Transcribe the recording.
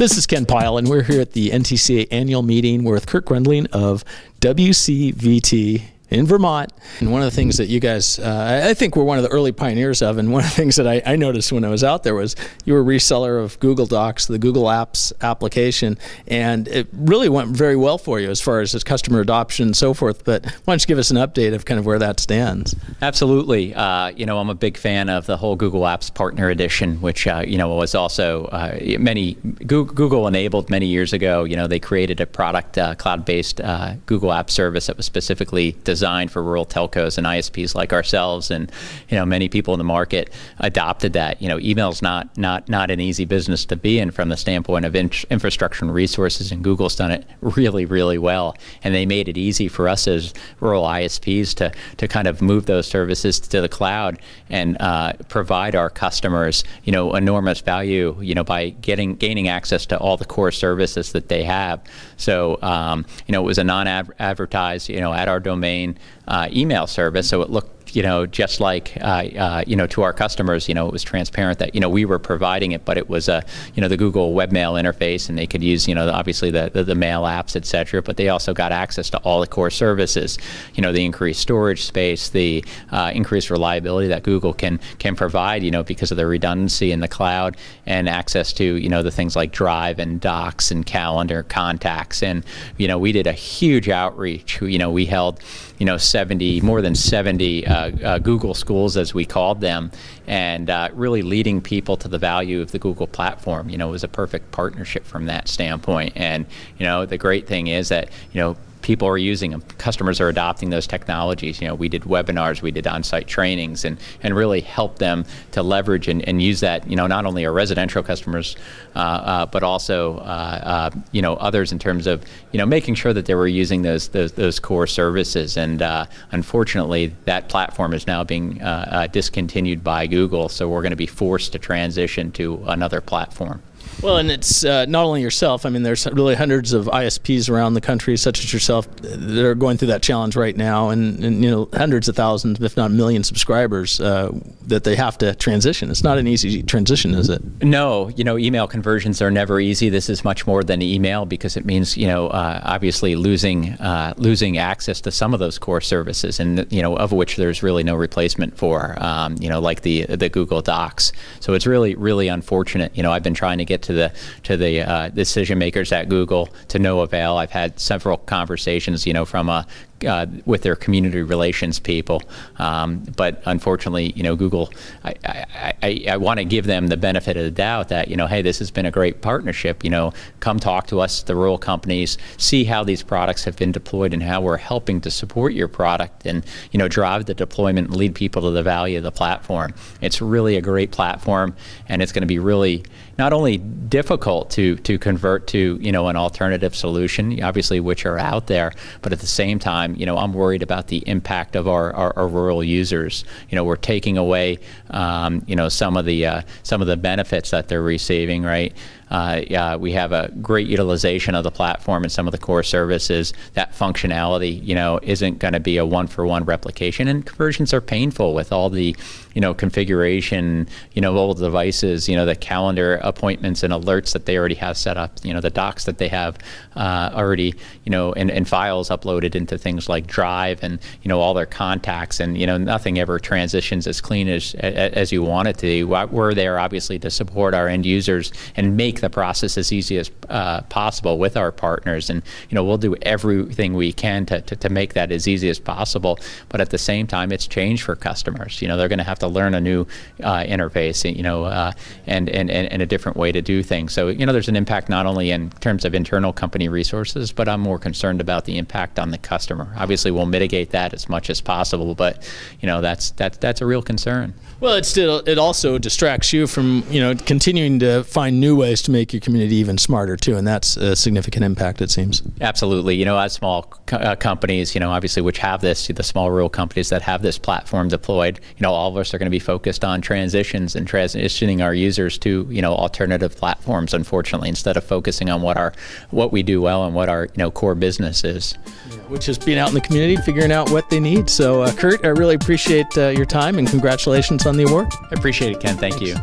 This is Ken Pyle, and we're here at the NTCA Annual Meeting. We're with Kurt Gruendling of WCVT in Vermont. And one of the things that you guys, I think we're one of the early pioneers of, and one of the things that I noticed when I was out there was you were a reseller of Google Docs, the Google Apps application, and it really went very well for you as far as its customer adoption and so forth. But why don't you give us an update of kind of where that stands? Absolutely. I'm a big fan of the whole Google Apps Partner Edition, which, was also Google enabled many years ago. They created a product, cloud-based Google App service that was specifically designed for rural telcos and ISPs like ourselves, and many people in the market adopted that. Email's not an easy business to be in from the standpoint of infrastructure and resources, and Google's done it really, really well. And they made it easy for us as rural ISPs to kind of move those services to the cloud and provide our customers enormous value by gaining access to all the core services that they have. So it was a non-advertised at our domain email service, so it looked just like to our customers, it was transparent that we were providing it, but it was the Google webmail interface, and they could use obviously the mail apps, etc. But they also got access to all the core services, the increased storage space, the increased reliability that Google can provide, because of the redundancy in the cloud, and access to the things like Drive and Docs and Calendar, Contacts. And we did a huge outreach. We held more than 70 Google schools, as we called them, and really leading people to the value of the Google platform. It was a perfect partnership from that standpoint. And the great thing is that people are using them. Customers are adopting those technologies. We did webinars, we did on-site trainings, and really helped them to leverage and use that. Not only our residential customers, but also others in terms of making sure that they were using those core services. And unfortunately, that platform is now being discontinued by Google. So we're going to be forced to transition to another platform. Well, and it's not only yourself. I mean, there's really hundreds of ISPs around the country, such as yourself, that are going through that challenge right now, and hundreds of thousands, if not a million subscribers that they have to transition. It's not an easy transition, is it? No, email conversions are never easy. This is much more than email, because it means obviously losing access to some of those core services, and of which there's really no replacement for, like the Google Docs. So it's really, really unfortunate. I've been trying to get to the decision makers at Google to no avail. I've had several conversations, from with their community relations people, but unfortunately, Google, I want to give them the benefit of the doubt that hey, this has been a great partnership. Come talk to us, the rural companies, see how these products have been deployed and how we're helping to support your product, and drive the deployment and lead people to the value of the platform. It's really a great platform, and it's going to be really not only difficult to convert to an alternative solution, obviously, which are out there, but at the same time, I'm worried about the impact of our rural users. We're taking away some of the benefits that they're receiving, right? We have a great utilization of the platform and some of the core services. That functionality, isn't going to be a one-for-one replication, and conversions are painful with all the, configuration, all the devices, the calendar appointments and alerts that they already have set up, the docs that they have already, and files uploaded into things like Drive, and all their contacts, and nothing ever transitions as clean as you want it to. We're there obviously to support our end users and make the process as easy as possible with our partners, and we'll do everything we can to make that as easy as possible. But at the same time, it's change for customers. They're going to have to learn a new interface, and a different way to do things. So there's an impact not only in terms of internal company resources, but I'm more concerned about the impact on the customer. Obviously, we'll mitigate that as much as possible, but that's a real concern. Well, it also distracts you from continuing to find new ways to make your community even smarter too, and that's a significant impact, it seems. Absolutely. As small companies, obviously, which have this, the small rural companies that have this platform deployed, all of us are going to be focused on transitions and transitioning our users to alternative platforms, unfortunately, instead of focusing on what we do well and what our core business is. Yeah, which is being out in the community, figuring out what they need. So Kurt, I really appreciate your time, and congratulations on the award. I appreciate it, Ken. Thanks. You.